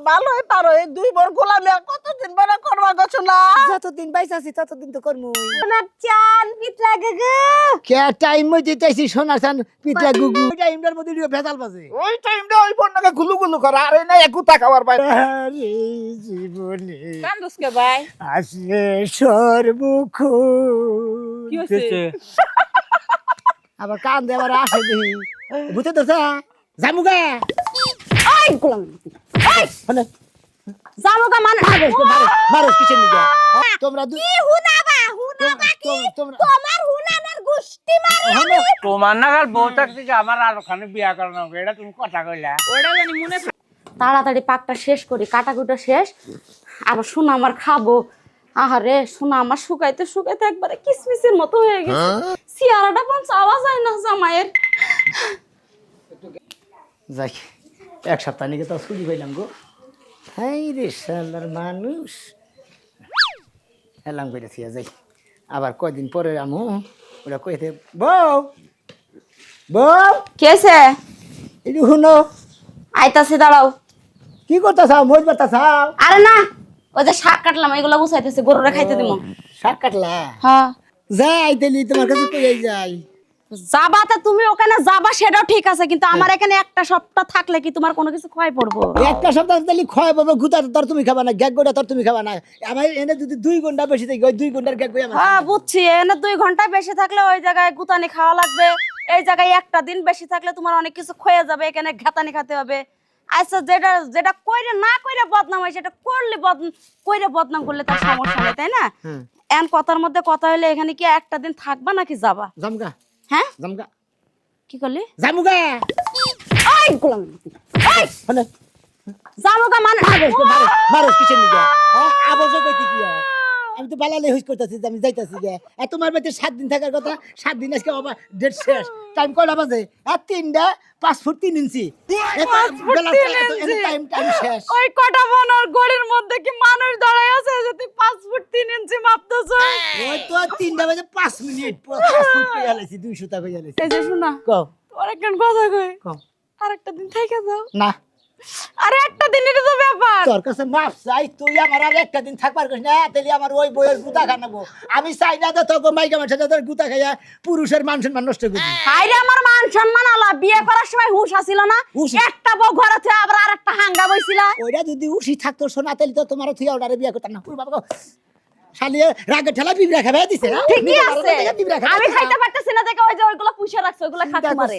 ভালোই পারো এই দুই বোন গোলামি আর কতদিন বড় করবা গো শোনা যতদিন বাইসা আছি ততদিন তো করমু সোনার চান পিতলা গেগে কে টাইম মই দিতেছি সোনার চান পিতলা গুগু ওই টাইমটার মধ্যে ভেজাল বাজে ওই টাইমটা ওই বোনটাকে গুলু গুলু করা আরে না একু তাকাবার বাইরে আরে জীবনে কান্দুসকে ভাই আসে সর্বখ কি হইছে আবার কান দেবার আসে দেখি ভূতে দোসা জামুগা এই গোলাম মানে জামুকা মানে মারো কিচেন নিগা তোমরা দুই কি হুনাবা কি তোমরা তোমার হুনানার গুষ্টি মারে তোমার নাগাল বউ থাকতে যে আমার আর ওখানে বিয়া করানো হবে এটা তুমি কথা কইলা ওটা জানি মনে তাড়াতাড়ি পাকটা শেষ করি কাটাকুটা শেষ আবার সোনা আমার খাবো আহারে সোনা আমার শুকাইতে শুকাইতে একবারে কিসমিসের মতো হয়ে গেছে সিয়ারাটা পঞ্চ আওয়াজ হয় না জামাইয়ের যাই এক সপ্তাহ নিকে তো ছুটি পাইলাম গো হাই রে শালার মানুষ এলাম করে থিয়া যাই আবার কয়দিন পরে আমু ওরা কইতে বউ বউ কেসে এই শুনো আইতাছি দাঁড়াও কি করতেছাও মজ বাতাছাও আরে না ওই যে শাক কাটলাম এগুলা গুছাইতেছে গরুরে খাইতে দিমু শাক কাটলা হ্যাঁ যাই তেলি তোমার কাছে কই যাই যাবাতে তুমি ওখানে যাবা সেটাও ঠিক আছে কিন্তু আমার এখানে একটা সপ্তাহ থাকলে কি তোমার কোনো কিছু ক্ষয় পড়বো একটা সপ্তাহ তেলি খয় পাবো গুতা তোর তুমি খাবা না গ্যাগ গোটা তোর তুমি খাবা না আমার এনে যদি 2 ঘন্টা বেশি থাকি ওই 2 ঘন্টার গ্যাগ গই আমার হ্যাঁ বুঝছি এনে 2 ঘন্টা বেশি থাকলে ওই জায়গায় গুতানি খাওয়া লাগবে এই জায়গায় একটা দিন বেশি থাকলে তোমার অনেক কিছু ক্ষয়ে যাবে এখানে ঘাতানি খেতে হবে আচ্ছা যেটা যেটা কইরে না কইরে বদনাম হয় সেটা করলে কইরে বদনাম করলে তার সমস্যা নেই তাই না এন কথার মধ্যে কথা হইলে এখানে কি একটা দিন থাকবা নাকি যাবা জামগা হ্যাঁ জামগা কি করলি জামুগা এই গোলাম এই মানে জামুকা মানে মারো কিচেন নিগা আবজে কইতি কি আমি তো বালালে হইস করতেছি আমি যাইতাছি গে আর তোমার বাড়িতে 7 দিন থাকার কথা 7 দিন আজকে বাবা ডেট শেষ টাইম কয়টা বাজে আর 3টা 5 ফুট 3 ইঞ্চি টাইম টাইম শেষ ওই কটা বনর গড়ির মধ্যে কি মানুষ দাঁড়ায় আছে যদি 5 ফুট 3 ইঞ্চি মাপতেছো ওই তো 3টা বাজে 5 মিনিট 5 ফুট কই আলাইছি 200 টাকা কই আলাইছি এই যে শোনা কও তোর একখান কথা কই কও আরেকটা দিন থেকে যাও না আরে একটা দিনেরই তো ব্যাপার তোর কাছে মাপ চাই তুই আমার আর একটা দিন থাকবার কইস না তাইলে আমার ওই বইয়ের গুতা খানাবো আমি চাই না যে তোকে মাইকা মাঠে তোর গুতা খাইয়া পুরুষের মান সম্মান নষ্ট করি হাইরে আমার মান সম্মান আলা বিয়ে করার সময় হুঁশ আছিল না হুঁশ? একটা বউ ঘরে থেকে আবার আরেকটা হাঙ্গা বইছিল ওইটা যদি উঠি থাকতো শোনা তাইলে তো তোমার থুয়া ওটারে বিয়ে করতাম না পুরো বাবা শালিয়ে রাগে ঠেলা বিবরা খাবে দিছে ঠিকই আছে আমি খাইতে পারতেছি না দেখে ওই যে ওইগুলো পুষে রাখছে ওইগুলো খাতে মারে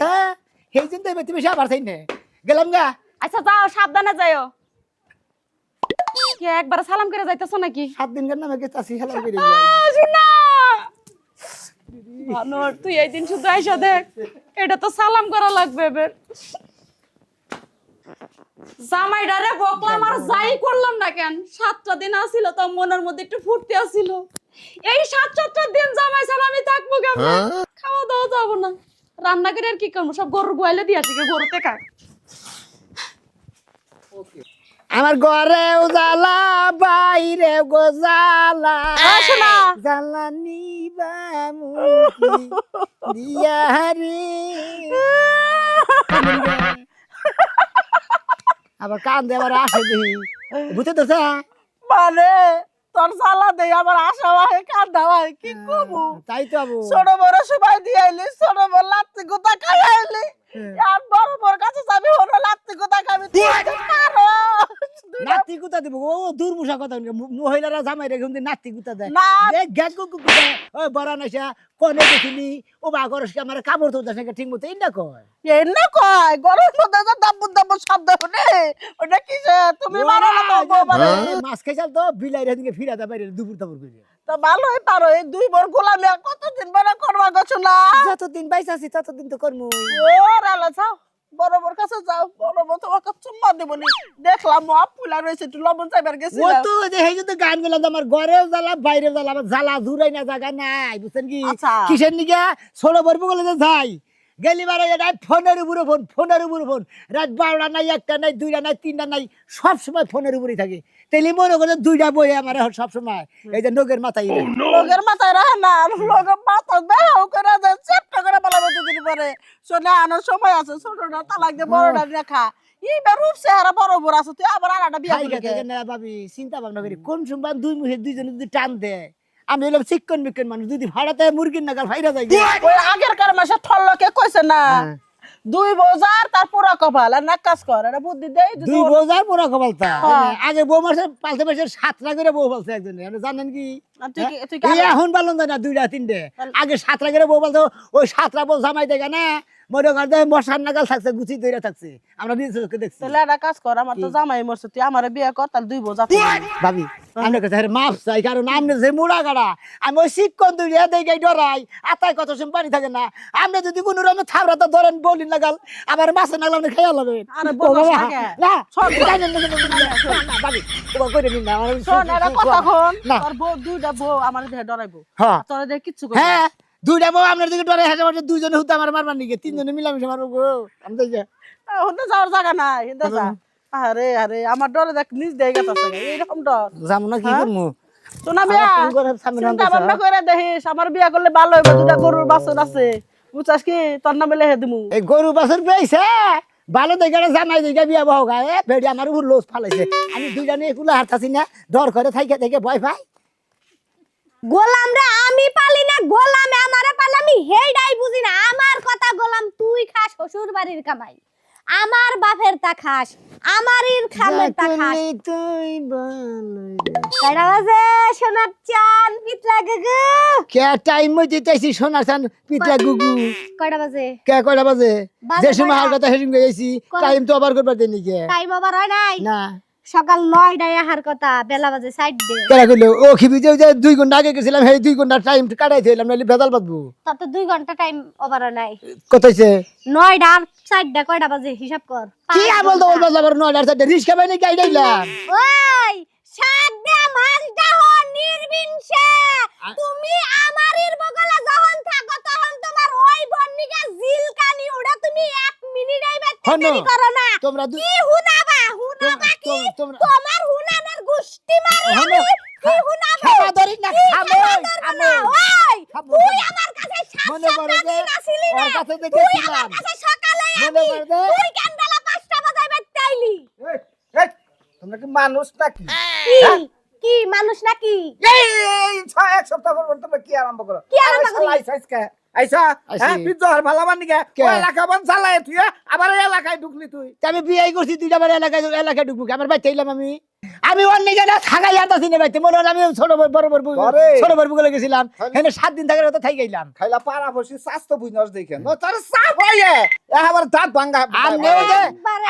সেই জন্য তুমি বেশি আবার চাই না গেলাম গা আচ্ছা যাও সাবধানে যাইও কি একবার সালাম করে যাইতেছো নাকি 7 দিন কেন আমাকে চাষি হেলাম করে শোনা বানর তুই এই দিন শুধু আইসা দেখ এটা তো সালাম করা লাগবে এবার জামাইডারে বকলাম আর যাই করলাম না কেন 7টা দিন আসিল তো মনের মধ্যে একটু ফুর্তি আসিল এই 7-7টা দিন জামাই ছাড়া আমি থাকবো কেমন খাওয়া দাওয়া যাবো না রান্না করে আর কি করবো সব গরুর গোয়ালে দিয়ে আসি গরুতে খায় আমার ঘরে উজালা বাইরে গোজালা শোনা জ্বালানি বামু দিয়া রে আবার কান দেবার আসে দেখি ভূতে দোসা মানে তোর সালা দেই আমার আশা হয় কান্দা হয় কি কমু তাই তো আবু ছোট বড় সবাই দিয়ে আইলি ছোট বড় লাত্তি গোতা খাই আইলি আর বড় বড় কাছে যাবি হলো লাত্তি গোতা খাবি পারো নাতি গুতা দিব ও দুর্মুষা কথা মহিলারা জামাই রেখে নাতি গুতা দেয় না গ্যাস গুতা ওই বড় নাইসা কনে দেখিনি ও বা গরসকে আমার কাপড় তো দেশে ঠিক মতো ইন্না কয় এনে কয় গরম মধ্যে তো দাব্বু দাব্বু শব্দ শুনে ওটা কি যে তুমি মারো না তো বউ মারো মাছ খাইছাল তো বিলাই রেদিকে ফিরাতে বাইরে দুপুর তাপুর করে তো ভালোই পারো এই দুই বোন গোলামি আর কতদিন বড় করবা গছো না যতদিন বাইসা আছি ততদিন তো করমু ও রালা যাও বড় বড় কাছে যাও বড় বড় তোমাকে চুম্মা দেবনি দেখলাম আপুলা রয়েছে একটু লবণ চাইবার গেছি ও তো যে হেই যদি গান গেলাম আমার ঘরেও জ্বালা বাইরেও জ্বালা আমার জ্বালা দূরাই না জায়গা নাই বুঝছেন কি আচ্ছা। কিসের নিকে ষোলো বরবো গেলে যে যাই গেলি বারে রাত ফোনের উপরে ফোন রাত 12টা নাই 1টা নাই 2টা নাই 3টা নাই সব সময় ফোনের উপরেই থাকে তেলি মনে করে 2টা বই আমার সব সময় এই যে নগের মাথায় লোকের মাথায় রাখে না লোকের মাথা বেহাও করে দেয় চেপটা করে বলা দুদিন পরে শোনে আনার সময় আছে ছোটটা তালাক দিয়ে বড়টা রেখা এইবার রূপ চেহারা বড় বড় আছে তুই আবার আরেকটা বিয়া খাই করলি খেতে না ভাবি চিন্তা ভাবনা করি কোন সময় দুই মুখে দুইজনে যদি টান দেয় আমি হলাম চিকন বিকন মানুষ যদি ভাড়াতে মুরগির নাগাল ফাইরা যাই ওই আগের কার মাসে ঠল্লকে কইছে না দুই বোজার তার পুরা কপাল আর না কাজ কর এটা বুদ্ধি দেই দুই বোঝার পুরা কপালতা আগে বউ মাসে পালতে পারছে 7টা করে বউ পালছে একজনে আপনি জানেন কি তুই এই এখন পালন না 2টা 3টে আগে 7টা করে বউ পালতো ওই 7টা বউ জামাই দেখা না মনে করতে মশার নাগাল থাকছে গুছি ধরে থাকছে আমরা নিজে চোখে দেখছি তাহলে একটা কাজ কর আমার তো জামাই মরছে তুই আমারে বিয়ে কর তাহলে দুই বোঝা ভাবি আমরা কাছে মাফ চাই কারণ আপনি যে মুড়া গাড়া আমি ওই শিক্ষণ দুইয়া দেখে ডরাই আতায় কত সময় পানি থাকে না আপনি যদি কোনো রকম থাবড়াতে ধরেন বলি নাগাল আমার মাছের নাগাল আপনি খেয়াল হবে আরে বলবাস থাকে। না সব ভাবি তোমার করে নিন না আমার শোন এটা কথা কোন না। তোর বউ দুইটা বউ আমার দেহে ডরাইবো হ্যাঁ তোর দেহে কিচ্ছু করবে হ্যাঁ দুইটা বউ আপনার দিকে ডরে হেসে মারছে দুইজনে হুতে আমার মারবার নিকে তিনজনে মিলামিশে মারবো গো আমি তো হতে যাওয়ার জায়গা নাই হিন্দা যা আরে আরে আমার ডরে দেখ নিজ দেহে গেছে এইরকম ডর যাবো না কি করবো শোনা বিয়া আমার কোন ঘরের সামনে চিন্তা রান্তেছে, ভাবনা করে দেখিস আমার বিয়া করলে ভালো হইবে দুটা গরুর বাছুর আছে বুঝছাস কি তোর নামে লেহে দিমু এই গরু বাছুর পেয়েছে ভালো দেখে জামাই দেখে বিয়া বহ গায়ে ভেড়ি আমার উপর লোস ফালাইছে আমি দুইটা নিয়ে কুলা হারতাছি না ডর করে থাইকে থেকে ভয় পাই গোলাম রে আমি পালি না গোলাম আমারে পালি আমি হেইডাই বুঝি না আমার কথা গোলাম তুই খাস শ্বশুর বাড়ির কামাই আমার বাপের তা খাস আমারই খামের তা খাস তুই কয়টা বাজে সোনার চান পিতলা গুগু কে টাইম মই দিতেছি সোনার চান পিতলা গুগু কয়টা বাজে কে কয়টা বাজে বাজে যে সময় কয়টা? হার কথা হেরিং গেছি টাইম তো আবার করবার দেনি কে টাইম ওভার হয় নাই না সকাল 9টায় আহার কথা বেলা বাজে 7 দে কেরা কইলো ও খিবি যে 2 ঘন্টা আগে গেছিলাম সেই 2 ঘন্টা টাইম কাটাইতে হইলাম নালি ভেজাল বাঁধবো তোর তো 2 ঘন্টা টাইম ওভার হয় নাই কত হইছে 9টা আর 4টা কয়টা বাজে হিসাব কর কি আমল তো বলবা আবার 9টার সাথে রিস্কা বাইনে গাই দিলাম ওই সাদা মাছটা হ নির্বিনসে তুমি আমারির বগলে যখন থাকো তখন তোমার ওই বন্নিকা জিলকানি ওটা তুমি 1 মিনিটেই বেতে হনো, দেরি করো না তোমরা কি হুনাবা কি তোমরা তোমার হুনানের গুষ্টি মারি হনো, আমি কি হুনাবা খাওয়া ধরি না খামোই ওই খামো। তুই আমার কাছে মনে পড়ে যে আসিলি না ওর কাছে যে তুই গেছিলাম। আমার কাছে সকালে মনে আইলি পড়ে যে তুই ক্যান্ডেলা 5টা বাজায় বেতে আইলি তোমরা কি মানুষ নাকি কি কি মানুষ নাকি এই 6 সপ্তাহ পর তোমরা কি আরম্ভ করো কি আরম্ভ করি? আইসা আইসি। হ্যাঁ পিজ্জার ভালো বানি গে কে? ওই এলাকা বান চালায় তুই আবার এই এলাকায় ঢুকলি তুই আমি বিয়ে করছি দুইটা বার এলাকায় ঢুকবো আমার বাইতে এলাম আমি অন্য জায়গায় থাকা যাতাছি না বাইতে মনে হলো আমি ছোট বড় আরে। ছোট বড় বলে গেছিলাম এখানে 7 দিন থাকার কথা থাই গেলাম খাইলা পাড়া বসি স্বাস্থ্য বুঝনস দেখেন ও তোর সাফ হয়ে আবার দাঁত ভাঙা আমনে ওই যে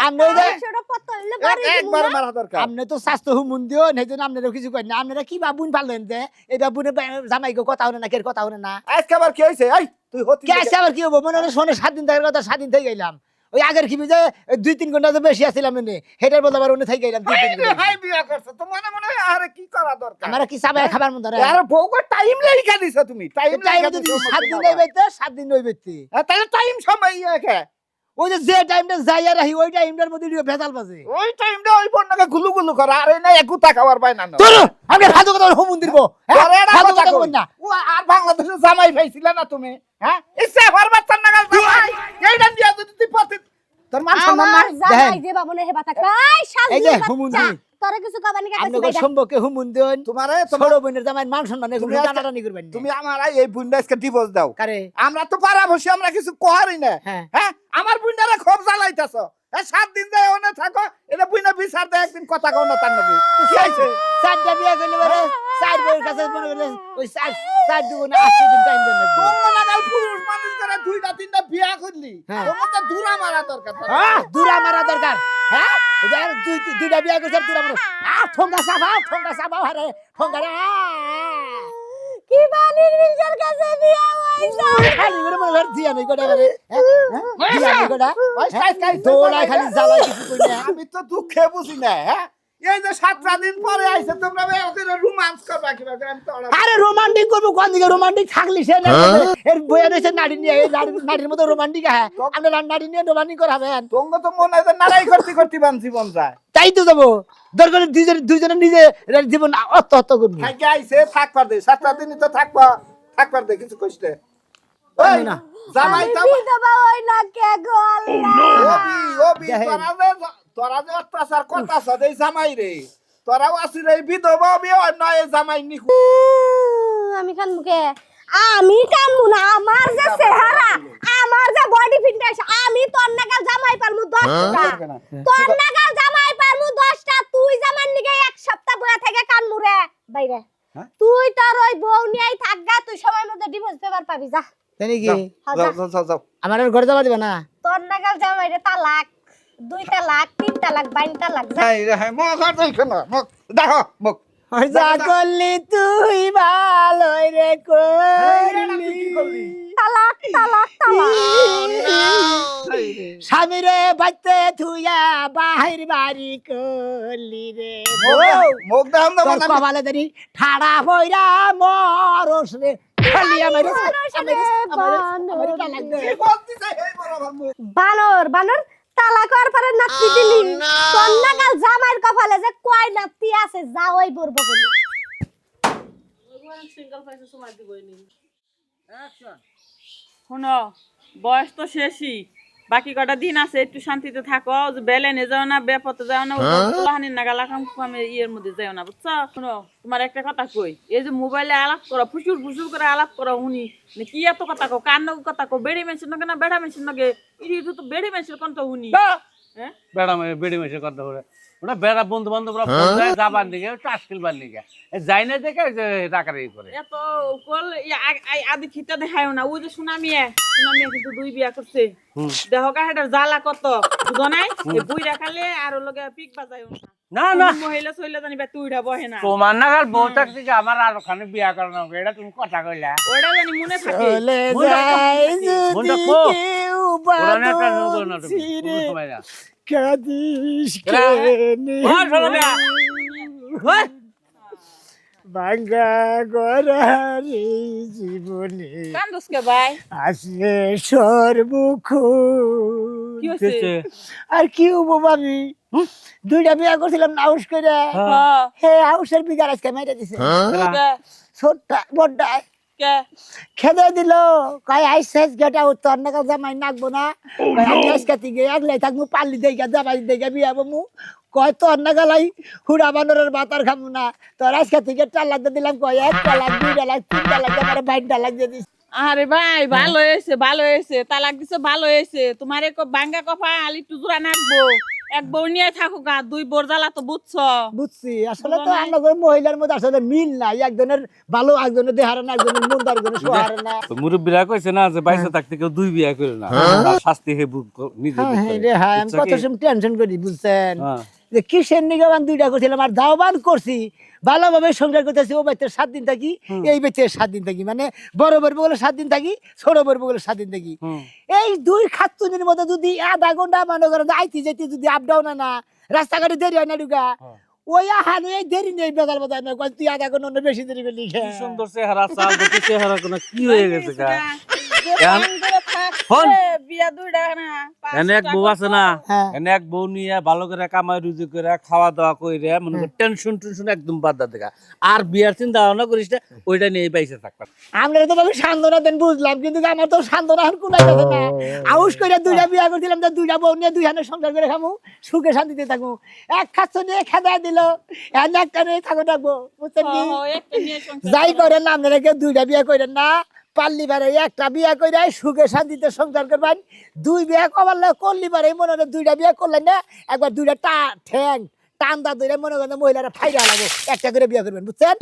আমনে ওই যে ছোট পত্র হইলে বাড়ি একবার মারা দরকার আমনে তো স্বাস্থ্য হুমুন দিও সেই জন্য আপনারা কিছু করেন না আপনারা কি বাবুন পারলেন যে এটা বুনে জামাইকে কথা হলে না কে কথা হলে না আজকে আবার কি হইছে এই তুই হতি কে আসছে আবার কি হবো মনে হলো শোনে 7 দিন থাকার কথা 7 দিন থেকে গেলাম ওই আগের কি যে 2-3 ঘন্টা তো বেশি আসছিলাম এনে হেটার বলতে আবার উনি থেকে গেলাম 2-3 ঘন্টা হাই বিয়া করছ তো মনে মনে হয় আরে কি করা দরকার আমরা কি চাবে খাবার মন ধরে আরে বউকে টাইম লেখা দিছ তুমি টাইম টাইম লেখা যদি দিছ 7 দিন নেই বাইতে 7 দিন নই বাইতে তাহলে টাইম সময় কে ওই যে টাইমটা যাই আর আহি ওই টাইমটার মধ্যে ভেজাল বাজে ওই টাইমটা ওই বন্যকে গুলু গুলু করা আরে না একুতা খাবার পায় না তোর আমি ফাজু কথা হুমুন দিব আরে এটা ফাজু কথা কথা কই কইন না ও আর বাংলাদেশে জামাই পাইছিল না তুমি হ্যাঁ এই সেফার বাচ্চার নাগাল জামাই এইটা দিয়া যদি তুই পথে তোর মান সম্মান আমার নাই জামাই যে বাবনে হে বাতা কাই এই সাজি যে হুমুন বাচ্চা দি। তোরে কিছু কবানি কা আপনি সম্পর্কে হুমুন দেন তোমারে ছোট বোনের জামাই মান সম্মান এগুলো তুমি আজকে- টানাটানি করবেন না। তুমি আমার এই বুন্ডাসকে ডিভোর্স দাও কারে আমরা তো পারা বসে আমরা কিছু কহারই না হ্যাঁ। হ্যাঁ আমার বুন্ডারে খুব জ্বালাইতাছ 7 দিন যায় ওনে থাকো এটা বুইনা বিচার দেয় একদিন কথা কও না তার নাকি কি হইছে চারটা বিয়ে করলে বারে চার বউয়ের কাছে মনে করলে ওই চার দুগুণে 8 দিন টাইম দেন লাগবে তোমরা লাগাল পুরুষ মানুষ করে 2টা 3টা বিয়া করলি হ্যাঁ। তোমার তো দূরা মারা দরকার হ্যাঁ দূরা মারা দরকার হ্যাঁ এবার দুইটা বিয়ে করছে দূরা মারা ঠোঙ্গা সাবা আরে ঠোঙ্গা রে কি বানির বিলজার কাছে বিয়া হইছে খালি করে মনে কর দিয়া নাই কোটা বারে দিয়া নাই কোটা কাই দোলা খালি জ্বালা কিছু কই না আমি তো দুঃখে বুঝি না হ্যাঁ এই যে 7টা দিন পরে আইছে তোমরা ওদের রোমান্স করবা কিবা করে আমি তো আরে রোমান্টিক করবো কোন দিকে রোমান্টিক থাকলি সে না এর বইয়া রয়েছে নারী নিয়ে এই নারীর মতো রোমান্টিক হ্যাঁ আপনি নারী নিয়ে রোমান্টিক করাবেন তোঙ্গ তো মনে হয় যে নারাই করতে বান জীবন যায় তাই তো যাবো দরকার দুজনে নিজে জীবন আত্মহত্যা করবো থাকি আইছে থাকবার দে 7টা দিনই তো থাকবা দে কিছু কইতে ওই জামাই আমি জামাই বিধবা হই না কে গো আল্লাহ ওবি তোরা যে অত্যাচার করতাছ এই জামাই রে তোরাও আসি রে বিধবা হবি অন্য এই জামাই নিখু আমি কান মুখে আমি কানমু না আমার যে চেহারা আমার যে বডি ফিটনেস আমি তোর নাগাল জামাই পারমু 10টা তোর নাগাল জামাই পারমু 10টা তুই জামাই নিগে এক সপ্তাহ বয়া থেকে কানমু রে বাইরে তুই তোর ওই বউ নিয়েই থাকগা তুই সময় মতো ডিভোর্স পেপার পাবি যা জানি কি যাও আমার আর ঘরে যাবা দিবা না তোর নাগাল জামাই রে তালাক 2 তালাক 3 তালাক 22 তালাক যা হাই রে হাই মুখ আর দেখো না মুখ দেখো মুখ যা করলি তুই ভালোই রে করলি তালাক তালাক তালাক স্বামী রে বাচ্চা থুইয়া বাহির বাড়ি করলি রে মুখ দাম না তোর কপালে দাঁড়ি ঠাড়া হইরা মরস রে খালি আমার বানর বানর তালাক হওয়ার পরে নাতি দিলি তোর নাগাল জামাইয়ের কপালে যে কয় নাতি আছে যা ওই বলবো বলি শোনো বয়স তো শেষই বাকি কটা দিন আছে একটু শান্তিতে থাকো যে বেলেনে যাও না বেপথে যাও না হানির নাগালা আমি ইয়ের মধ্যে যাও না বুঝছো শোনো তোমার একটা কথা কই এই যে মোবাইলে আলাপ করো ফুসুর ফুসুর করে আলাপ করো শুনি কি এত কথা কো কার নগে কথা কো বেড়ি মেশিন নগে না বেড়া মেশিন নগে ইডি তো বেড়ি মেশিন কোনটা শুনি হ্যাঁ বেড়ি মেশে কথা বলে ওটা বেড়া বন্ধু বান্ধবরা যাবার দিকে টাস্কিলবার দিকে যাই না দেখে টাকার ই করে এত কল আদি খিতা দেখায় না ওই যে সুনামিয়া কিন্তু 2 বিয়া করছে দেহকা হেডার জ্বালা কত বুঝো নাই এই বুই রাখালে আর লগে পিক বাজায় না না মহিলা সইলা জানিবা তুইরা বহে না তোমার নাগাল বউটাক দিকে আমার আর ওখানে বিয়া করানো এটা তুমি কথা কইলা ওটা জানি মনে থাকে চলে যাই মনটা যদি কো কেউ পুরানো একটা নগর না তুমি ছিঁড়ে সময় না কাঁদিস এরা- কেনে ওই শোনো মিয়া। ওই। ভাঙ্গা গড়ার এই জীবনে কান্দুসকে ভাই আসে সর্বক্ষ কি হইছে আর কি হবো আমি 2টা বিয়া করছিলাম নাউস করে হ্যাঁ হে হাউসের বিঘার আজকে মেরে দিছে কে ছোটটা বড়টা কে খেদে দিল কয় আইসেস গেটা উত্তর নাকা জামাই নাকবো না কয় আমি আজকে থেকে আগলাই থাকবো পাল্লি দেখা জামাই দেখা বিয়া বমু কয় তোর নাগালাই হুড়া বানরের বাতার খামু না তোর আজকে থেকে 4 লাখ দিলাম কয় 1 লাখ 2 লাখ 3 লাখ আমার 22 লাখ দিয়ে দিস আরে ভাই ভালো হয়েছে তালাক দিছে ভালো হয়েছে তোমার এক বাঙ্গা কফা আলি টুজুরা নাকবো এক বউ নিয়ে থাকো গা 2 বোর জ্বালা তো বুঝছো বুঝছি আসলে তো আমাদের মহিলার মধ্যে আসলে মিল নাই একজনের ভালো একজনের দেহারে না একজনের মন একজনের সোহারে না মুরব্বীরা কইছে না যে বাইসে থাকতে কেউ 2 বিয়া করে না তার শাস্তি হে নিজে হ্যাঁ হ্যাঁ রে হ্যাঁ আমি কত সময় টেনশন করি বুঝছেন হ্যাঁ। যে কিসের নিগমান 2টা করছিলাম আর দাওবান করছি ভালোভাবে সংসার করতেছি ও বাচ্চার 7 দিন থাকি এই বাচ্চার 7 দিন থাকি মানে বড় বড় বলে 7 দিন থাকি ছোট বড় বলে 7 দিন থাকি এই 2 খাতুনের মধ্যে যদি আধা ঘন্টা মনে করেন আইতে যাইতে যদি আপ ডাউন না রাস্তাঘাটে দেরি হয় না ঢুকা ওই হানে দেরি নেই বেগাল বাজার না কয় তুই আধা ঘন্টা বেশি দেরি করলি কি সুন্দর চেহারা চাল দেখি চেহারা কোন কি হয়ে গেছে গা হন। বিয়া 2টা না এনে এক বউ আছে না হ্যাঁ। এনে এক বউ নিয়ে ভালো করে কামাই রুজি করে খাওয়া দাওয়া কইরে মনে করে টেনশন টেনশন একদম বাদ দা দেখা আর বিয়ার চিন্তা ভাবনা করিস না ওইটা নিয়ে বাইসে থাকবা আমরা তো ভাবে সান্ত্বনা দেন বুঝলাম কিন্তু আমার তো সান্ত্বনা আর কোনাই গেছে না আউস করে 2টা বিয়া করছিলাম তো 2টা বউ নিয়ে 2 হানে সংসার করে খামু সুখে শান্তিতে থাকবো এক খাচ্ছ নিয়ে খেদা দিল এনে একটা নিয়ে থাকো থাকবো বুঝছেন কি একটা নিয়ে সংসার যাই করেন না আপনারা কেউ 2টা বিয়া করেন না পারলি পারে একটা বিয়া করে সুখে শান্তিতে সংসার করবেন 2 বিয়া করলি পারে মনে হয় 2টা বিয়া করলেন না একবার 2টা ঠ্যাং টান্দা ধরে মনে করেন মহিলারা ফাইরা লাগবে একটা করে বিয়া করবেন বুঝছেন